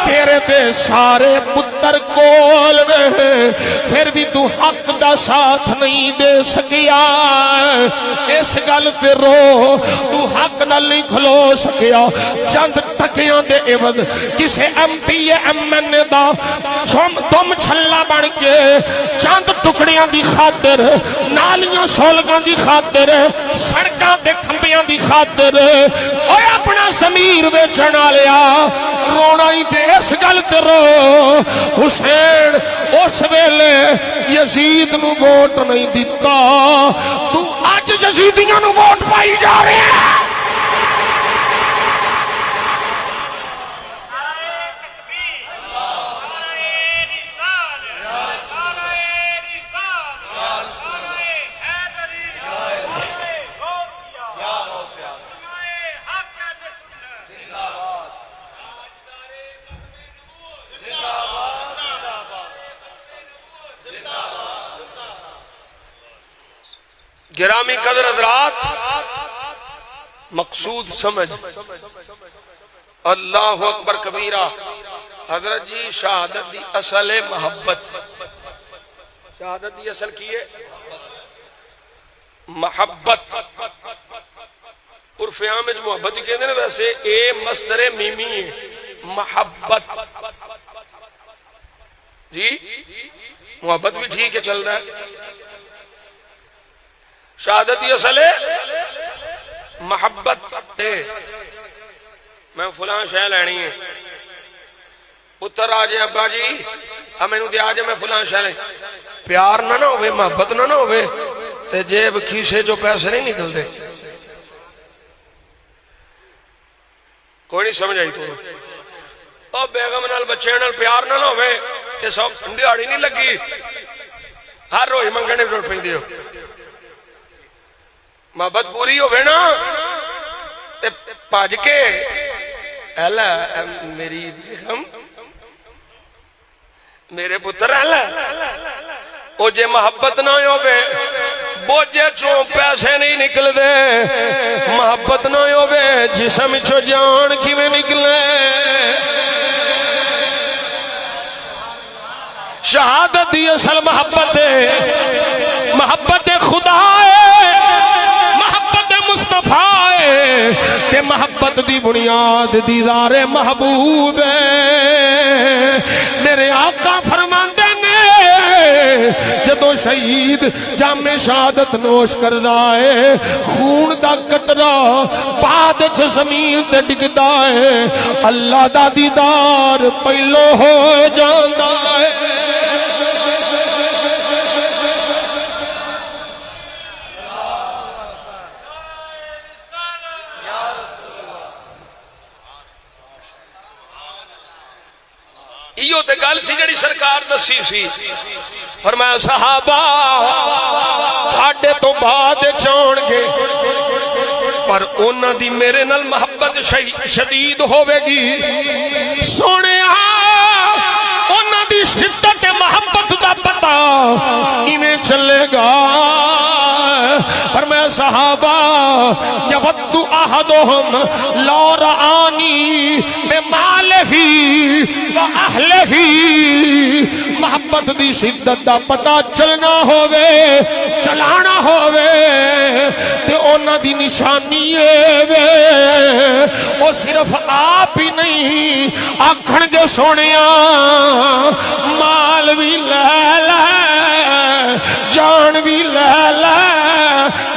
تیرے تے سارے پتر کول نے پھر بھی تو حق دا ساتھ نہیں دے سکیا اس گل تے رو تو حق نال نہیں کھلو سکیا چند ٹکیاں دے عوض کسے ایم پی ایم این اے دا تم چھلا بن کے چند ٹکڑیاں دی خاطر نالیاں سولگاں دی خاطر سڑکاں دے کھمبیاں دی خاطر اوے اپنا ضمیر ویچن والیا رونا ہی تے اس گل تے رو حسین اس ویلے یزید نو ووٹ نہیں دیتا تو اج یزیدیاں نو ووٹ پائی جا رہے ہیں گرامی قدر حضرات مقصود سمجھ اللہ اکبر کبیرہ حضرت جی شہادت دی اصل ہے محبت شہادت دی اصل کی ہے محبت عرف عام وچ محبت کہندے نے ویسے اے مصدر میمی ہے محبت جی محبت بھی ٹھیک ہے چل رہا ہے شہادت یہ اصل ہے محبت میں فلاں شے لینی ہے پتر آ جائے ابا جی اب مینوں دے آ جائے میں فلاں شے لینی پیار نہ ہوئے محبت نہ ہوئے تے جیب کھیسے جو پیسے نہیں نکلتے کوئی نہیں سمجھ آئی تو اور بیگم نال بچے نال پیار نہ ہوئے تے سب دیہاڑی نہیں لگی ہر روز منگنے روٹ پہ دیو محبت پوری ہوئے نا تے پاج کے ایلا میری بیگم میرے پتر ایلا او جے محبت نہ ہوئے بوجھے چوں پیسے نہیں نکل دے محبت نہ ہوئے جسم چو جان کی میں نکلے شہادت دی اصل محبت ہے محبت خدا ہے محبت مصطفیٰ ہے تے محبت دی بنیاد دیدار محبوب ہے میرے آقا فرماندے نے جدو شہید جام شہادت نوش کر رہا خون دا قطرہ بعد سے زمین تے ڈگدا ہے اللہ دا دیدار پہلو ہو جاندا ہے ایو تے گل سی جڑی سرکار دسی سی فرمایا صحابہ تھاڈے تو بعد چون گے پر انہاں دی میرے نال محبت شدید ہوے گی سونے انہاں دی شدت محبت دا پتا ایویں چلے گا پر میں صحابہ یود احدہم لو رآنی بمالہ و اہلہ محبت دی شدت دا پتا چلنا ہووے چلانا ہووے تے انہاں دی نشانی وے او صرف آپ ہی نہیں آکھن گے سونیا مال بھی لے لے جان بھی لے لے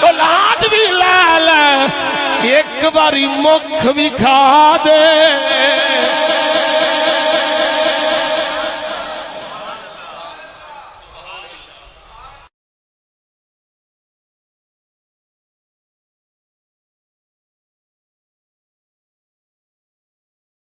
اولاد بھی لے لے ایک باری مکھ بھی کھا دے